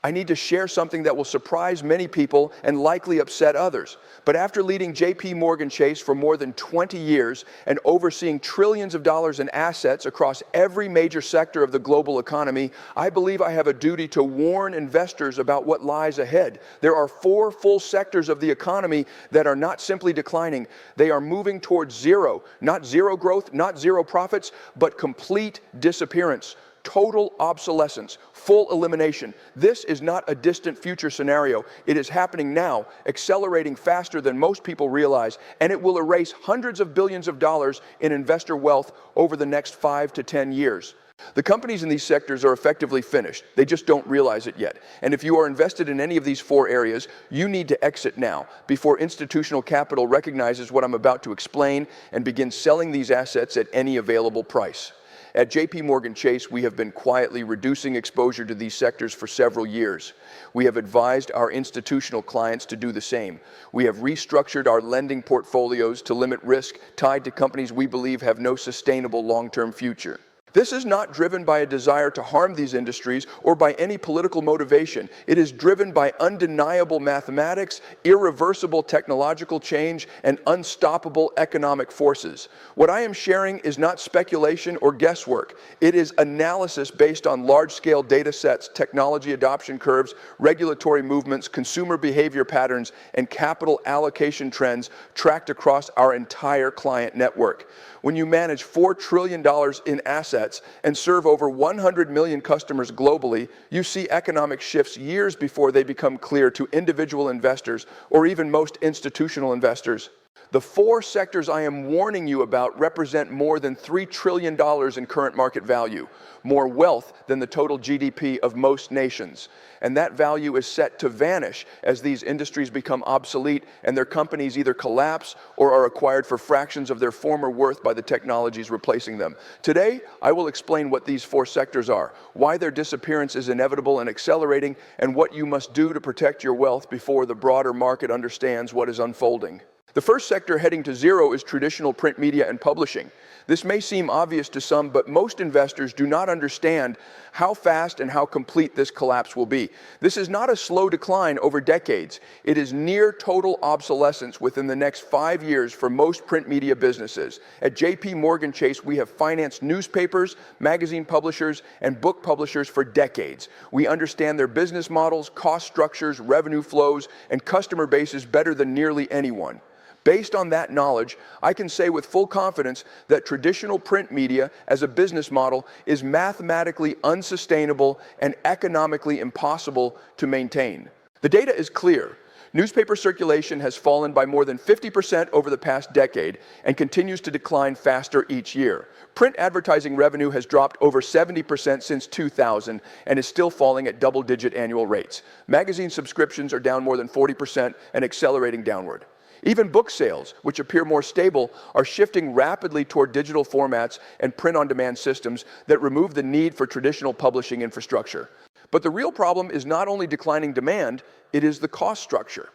I need to share something that will surprise many people and likely upset others. But after leading JP Chase for more than 20 years and overseeing trillions of dollars in assets across every major sector of the global economy, I believe I have a duty to warn investors about what lies ahead. There are 4 full sectors of the economy that are not simply declining. They are moving towards zero. Not zero growth, not zero profits, but complete disappearance. Total obsolescence, full elimination. This is not a distant future scenario. It is happening now, accelerating faster than most people realize, and it will erase hundreds of billions of dollars in investor wealth over the next 5 to 10 years. The companies in these sectors are effectively finished. They just don't realize it yet. And if you are invested in any of these 4 areas, you need to exit now before institutional capital recognizes what I'm about to explain and begins selling these assets at any available price. At JP Chase, we have been quietly reducing exposure to these sectors for several years. We have advised our institutional clients to do the same. We have restructured our lending portfolios to limit risk tied to companies we believe have no sustainable long-term future. This is not driven by a desire to harm these industries or by any political motivation. It is driven by undeniable mathematics, irreversible technological change, and unstoppable economic forces. What I am sharing is not speculation or guesswork. It is analysis based on large-scale data sets, technology adoption curves, regulatory movements, consumer behavior patterns, and capital allocation trends tracked across our entire client network. When you manage $4 trillion in assets and serve over 100 million customers globally, you see economic shifts years before they become clear to individual investors or even most institutional investors. The 4 sectors I am warning you about represent more than $3 trillion in current market value, more wealth than the total GDP of most nations. And that value is set to vanish as these industries become obsolete and their companies either collapse or are acquired for fractions of their former worth by the technologies replacing them. Today, I will explain what these 4 sectors are, why their disappearance is inevitable and accelerating, and what you must do to protect your wealth before the broader market understands what is unfolding. The first sector heading to zero is traditional print media and publishing. This may seem obvious to some, but most investors do not understand how fast and how complete this collapse will be. This is not a slow decline over decades. It is near total obsolescence within the next 5 years for most print media businesses. At JP Chase, we have financed newspapers, magazine publishers, and book publishers for decades. We understand their business models, cost structures, revenue flows, and customer bases better than nearly anyone. Based on that knowledge, I can say with full confidence that traditional print media as a business model is mathematically unsustainable and economically impossible to maintain. The data is clear. Newspaper circulation has fallen by more than 50% over the past decade and continues to decline faster each year. Print advertising revenue has dropped over 70% since 2000 and is still falling at double-digit annual rates. Magazine subscriptions are down more than 40% and accelerating downward. Even book sales, which appear more stable, are shifting rapidly toward digital formats and print-on-demand systems that remove the need for traditional publishing infrastructure. But the real problem is not only declining demand, it is the cost structure.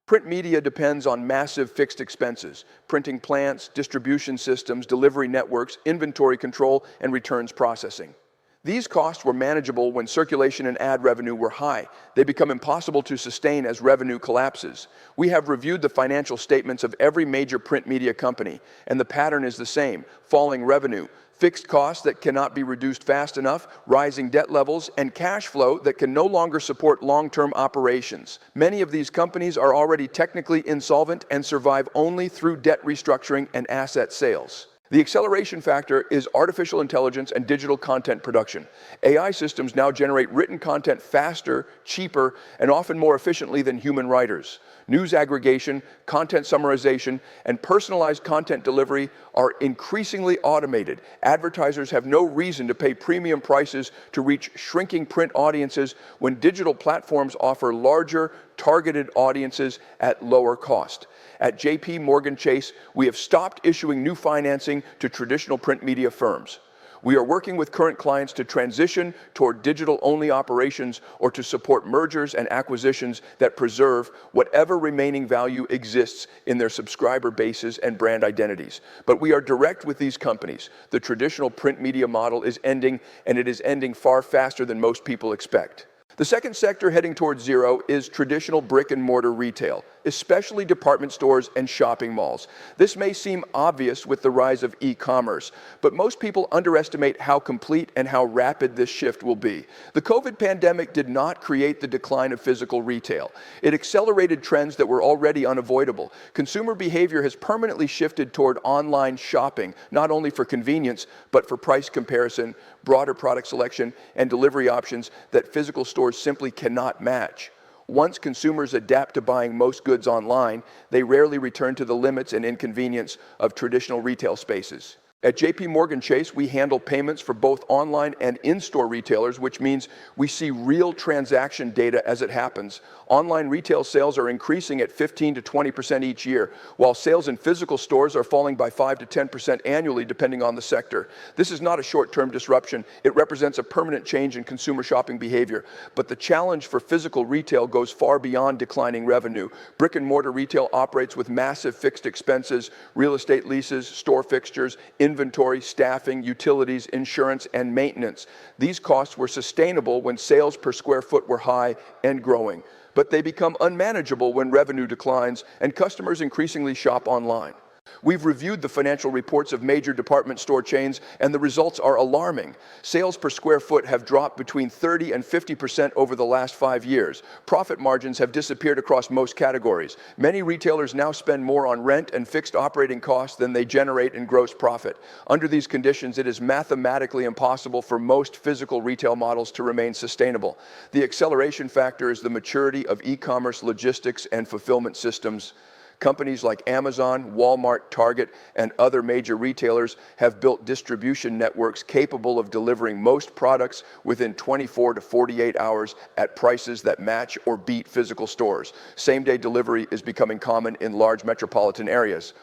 Print media depends on massive fixed expenses: printing plants, distribution systems, delivery networks, inventory control, and returns processing. These costs were manageable when circulation and ad revenue were high. They become impossible to sustain as revenue collapses. We have reviewed the financial statements of every major print media company, and the pattern is the same: falling revenue, fixed costs that cannot be reduced fast enough, rising debt levels, and cash flow that can no longer support long-term operations. Many of these companies are already technically insolvent and survive only through debt restructuring and asset sales. The acceleration factor is artificial intelligence and digital content production. AI systems now generate written content faster, cheaper, and often more efficiently than human writers. News aggregation, content summarization, and personalized content delivery are increasingly automated. Advertisers have no reason to pay premium prices to reach shrinking print audiences when digital platforms offer larger, targeted audiences at lower cost. At JP Chase, we have stopped issuing new financing to traditional print media firms. We are working with current clients to transition toward digital-only operations or to support mergers and acquisitions that preserve whatever remaining value exists in their subscriber bases and brand identities. But we are direct with these companies. The traditional print media model is ending, and it is ending far faster than most people expect. The second sector heading towards zero is traditional brick-and-mortar retail, especially department stores and shopping malls. This may seem obvious with the rise of e-commerce, but most people underestimate how complete and how rapid this shift will be. The COVID pandemic did not create the decline of physical retail. It accelerated trends that were already unavoidable. Consumer behavior has permanently shifted toward online shopping, not only for convenience, but for price comparison, broader product selection, and delivery options that physical stores simply cannot match. Once consumers adapt to buying most goods online, they rarely return to the limits and inconvenience of traditional retail spaces. At JP Chase, we handle payments for both online and in-store retailers, which means we see real transaction data as it happens. Online retail sales are increasing at 15 to 20% each year, while sales in physical stores are falling by 5 to 10% annually, depending on the sector. This is not a short-term disruption. It represents a permanent change in consumer shopping behavior. But the challenge for physical retail goes far beyond declining revenue. Brick-and-mortar retail operates with massive fixed expenses, real estate leases, store fixtures, inventory, staffing, utilities, insurance, and maintenance. These costs were sustainable when sales per square foot were high and growing, but they become unmanageable when revenue declines and customers increasingly shop online. We've reviewed the financial reports of major department store chains, and the results are alarming. Sales per square foot have dropped between 30 and 50% over the last 5 years. Profit margins have disappeared across most categories. Many retailers now spend more on rent and fixed operating costs than they generate in gross profit. Under these conditions, it is mathematically impossible for most physical retail models to remain sustainable. The acceleration factor is the maturity of e-commerce logistics and fulfillment systems. Companies like Amazon, Walmart, Target, and other major retailers have built distribution networks capable of delivering most products within 24 to 48 hours at prices that match or beat physical stores. Same-day delivery is becoming common in large metropolitan areas.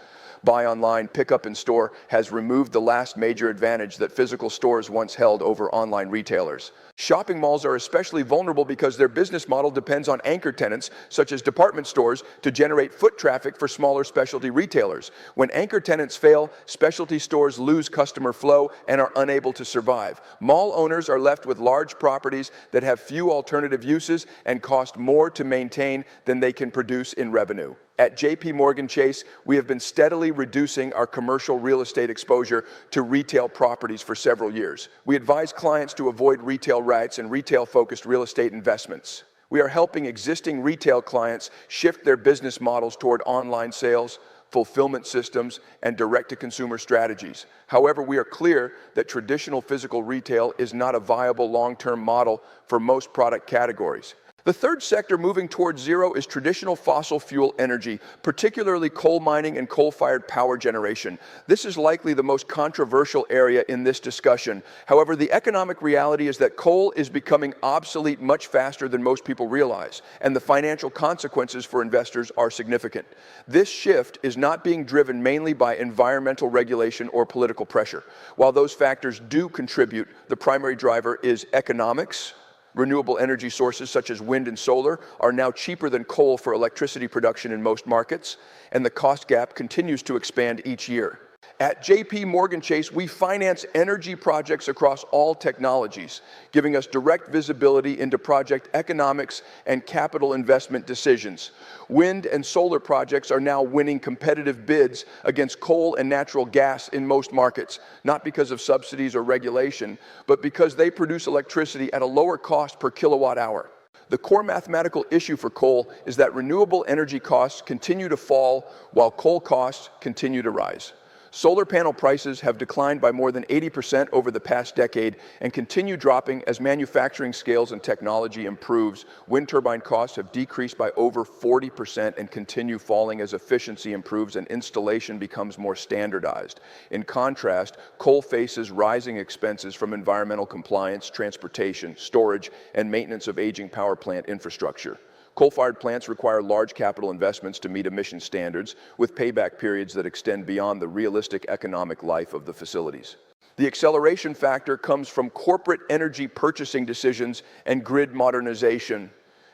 Buy online, pick up in store has removed the last major advantage that physical stores once held over online retailers. Shopping malls are especially vulnerable because their business model depends on anchor tenants, such as department stores, to generate foot traffic for smaller specialty retailers. When anchor tenants fail, specialty stores lose customer flow and are unable to survive. Mall owners are left with large properties that have few alternative uses and cost more to maintain than they can produce in revenue. At JP Chase, we have been steadily reducing our commercial real estate exposure to retail properties for several years. We advise clients to avoid retail rights and retail-focused real estate investments. We are helping existing retail clients shift their business models toward online sales, fulfillment systems, and direct-to-consumer strategies. However, we are clear that traditional physical retail is not a viable long-term model for most product categories. The third sector moving towards zero is traditional fossil fuel energy, particularly coal mining and coal-fired power generation. This is likely the most controversial area in this discussion. However, the economic reality is that coal is becoming obsolete much faster than most people realize, and the financial consequences for investors are significant. This shift is not being driven mainly by environmental regulation or political pressure. While those factors do contribute, the primary driver is economics. Renewable energy sources such as wind and solar are now cheaper than coal for electricity production in most markets, and the cost gap continues to expand each year. At JP Chase, we finance energy projects across all technologies, giving us direct visibility into project economics and capital investment decisions. Wind and solar projects are now winning competitive bids against coal and natural gas in most markets, not because of subsidies or regulation, but because they produce electricity at a lower cost per kilowatt hour. The core mathematical issue for coal is that renewable energy costs continue to fall while coal costs continue to rise. Solar panel prices have declined by more than 80% over the past decade and continue dropping as manufacturing scales and technology improves. Wind turbine costs have decreased by over 40% and continue falling as efficiency improves and installation becomes more standardized. In contrast, coal faces rising expenses from environmental compliance, transportation, storage, and maintenance of aging power plant infrastructure. Coal-fired plants require large capital investments to meet emission standards, with payback periods that extend beyond the realistic economic life of the facilities. The acceleration factor comes from corporate energy purchasing decisions and grid modernization.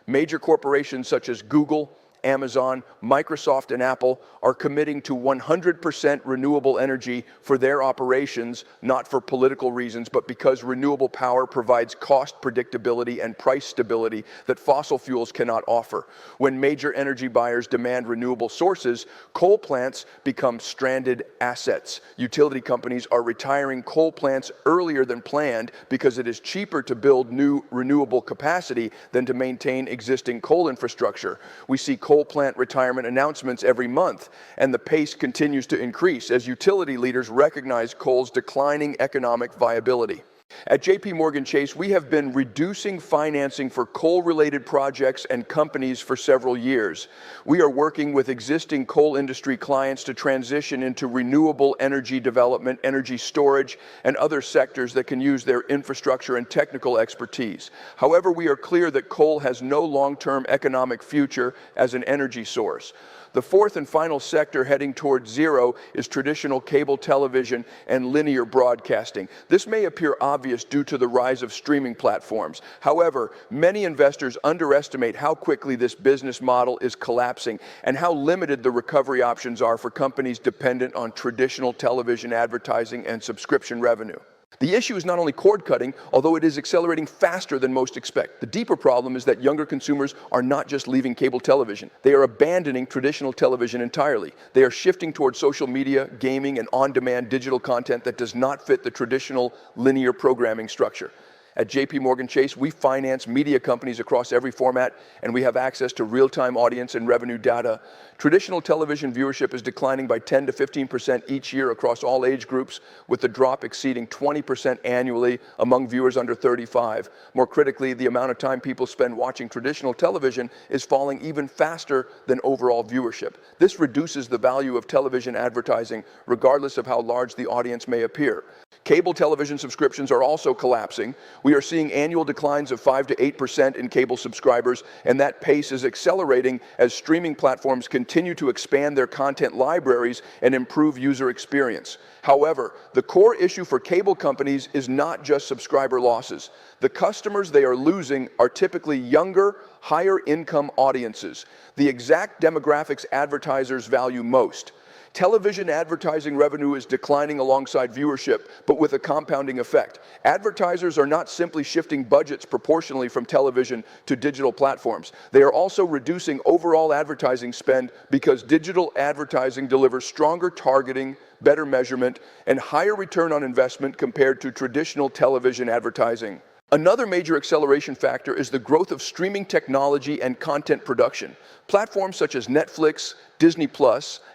Major corporations such as Google, Amazon, Microsoft, and Apple are committing to 100% renewable energy for their operations, not for political reasons, but because renewable power provides cost predictability and price stability that fossil fuels cannot offer. When major energy buyers demand renewable sources, coal plants become stranded assets. Utility companies are retiring coal plants earlier than planned because it is cheaper to build new renewable capacity than to maintain existing coal infrastructure. We see coal plant retirement announcements every month, and the pace continues to increase as utility leaders recognize coal's declining economic viability. At JP Chase, we have been reducing financing for coal-related projects and companies for several years. We are working with existing coal industry clients to transition into renewable energy development, energy storage, and other sectors that can use their infrastructure and technical expertise. However, we are clear that coal has no long-term economic future as an energy source. The fourth and final sector heading towards zero is traditional cable television and linear broadcasting. This may appear obvious due to the rise of streaming platforms. However, many investors underestimate how quickly this business model is collapsing and how limited the recovery options are for companies dependent on traditional television advertising and subscription revenue. The issue is not only cord cutting, although it is accelerating faster than most expect. The deeper problem is that younger consumers are not just leaving cable television. They are abandoning traditional television entirely. They are shifting towards social media, gaming, and on-demand digital content that does not fit the traditional linear programming structure. At JP Chase, we finance media companies across every format, and we have access to real-time audience and revenue data. Traditional television viewership is declining by 10 to 15% each year across all age groups, with the drop exceeding 20% annually among viewers under 35. More critically, the amount of time people spend watching traditional television is falling even faster than overall viewership. This reduces the value of television advertising, regardless of how large the audience may appear. Cable television subscriptions are also collapsing. We are seeing annual declines of 5 to 8% in cable subscribers, and that pace is accelerating as streaming platforms continue to expand their content libraries and improve user experience. However, the core issue for cable companies is not just subscriber losses. The customers they are losing are typically younger, higher income audiences, the exact demographics advertisers value most. Television advertising revenue is declining alongside viewership, but with a compounding effect. Advertisers are not simply shifting budgets proportionally from television to digital platforms. They are also reducing overall advertising spend because digital advertising delivers stronger targeting, better measurement, and higher return on investment compared to traditional television advertising. Another major acceleration factor is the growth of streaming technology and content production. Platforms such as Netflix, Disney+,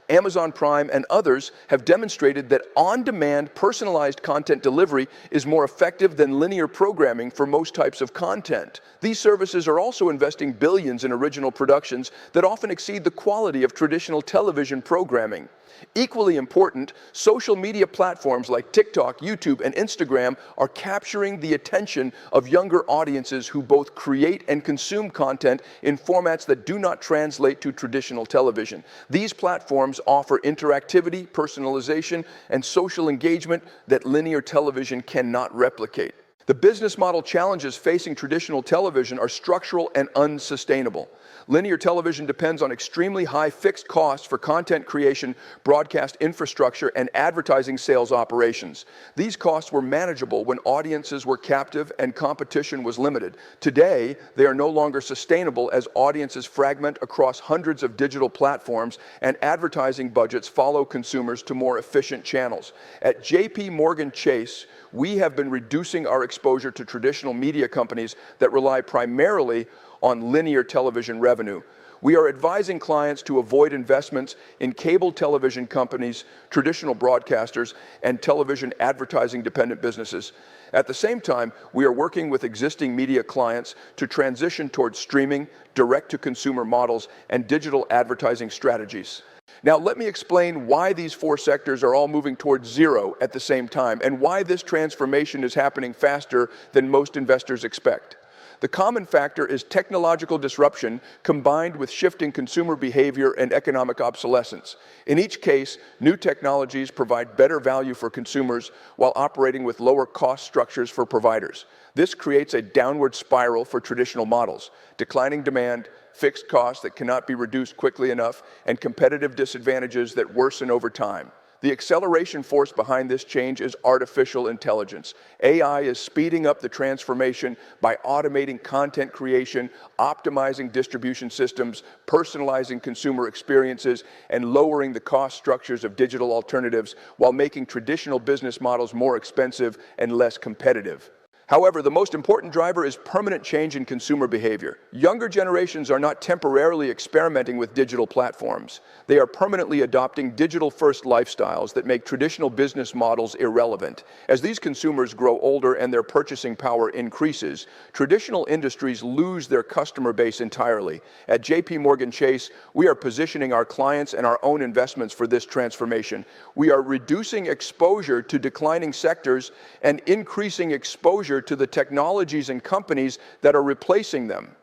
Amazon Prime, and others have demonstrated that on-demand, personalized content delivery is more effective than linear programming for most types of content. These services are also investing billions in original productions that often exceed the quality of traditional television programming. Equally important, social media platforms like TikTok, YouTube, and Instagram are capturing the attention of younger audiences who both create and consume content in formats that do not translate to traditional television. These platforms offer interactivity, personalization, and social engagement that linear television cannot replicate. The business model challenges facing traditional television are structural and unsustainable. Linear television depends on extremely high fixed costs for content creation, broadcast infrastructure, and advertising sales operations. These costs were manageable when audiences were captive and competition was limited. Today, they are no longer sustainable as audiences fragment across hundreds of digital platforms and advertising budgets follow consumers to more efficient channels. At JP Chase, we have been reducing our exposure to traditional media companies that rely primarily on linear television revenue. We are advising clients to avoid investments in cable television companies, traditional broadcasters, and television advertising-dependent businesses. At the same time, we are working with existing media clients to transition towards streaming, direct-to-consumer models, and digital advertising strategies. Now, let me explain why these four sectors are all moving towards zero at the same time, and why this transformation is happening faster than most investors expect. The common factor is technological disruption combined with shifting consumer behavior and economic obsolescence. In each case, new technologies provide better value for consumers while operating with lower cost structures for providers. This creates a downward spiral for traditional models: declining demand, fixed costs that cannot be reduced quickly enough, and competitive disadvantages that worsen over time. The acceleration force behind this change is artificial intelligence. AI is speeding up the transformation by automating content creation, optimizing distribution systems, personalizing consumer experiences, and lowering the cost structures of digital alternatives while making traditional business models more expensive and less competitive. However, the most important driver is permanent change in consumer behavior. Younger generations are not temporarily experimenting with digital platforms. They are permanently adopting digital-first lifestyles that make traditional business models irrelevant. As these consumers grow older and their purchasing power increases, traditional industries lose their customer base entirely. At JP Chase, we are positioning our clients and our own investments for this transformation. We are reducing exposure to declining sectors and increasing exposure to the technologies and companies that are replacing them.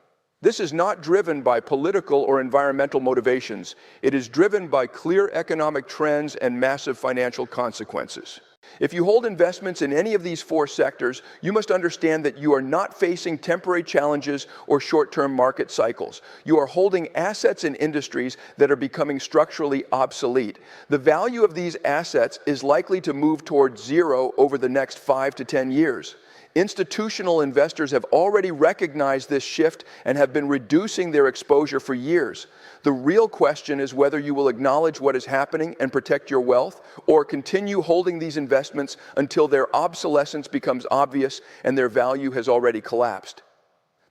This is not driven by political or environmental motivations. It is driven by clear economic trends and massive financial consequences. If you hold investments in any of these four sectors, you must understand that you are not facing temporary challenges or short-term market cycles. You are holding assets in industries that are becoming structurally obsolete. The value of these assets is likely to move towards zero over the next 5 to 10 years. Institutional investors have already recognized this shift and have been reducing their exposure for years. The real question is whether you will acknowledge what is happening and protect your wealth, or continue holding these investments until their obsolescence becomes obvious and their value has already collapsed.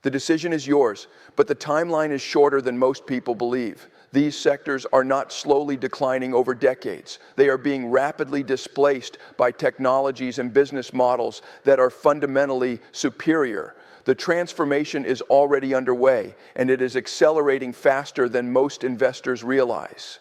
The decision is yours, but the timeline is shorter than most people believe. These sectors are not slowly declining over decades. They are being rapidly displaced by technologies and business models that are fundamentally superior. The transformation is already underway, and it is accelerating faster than most investors realize.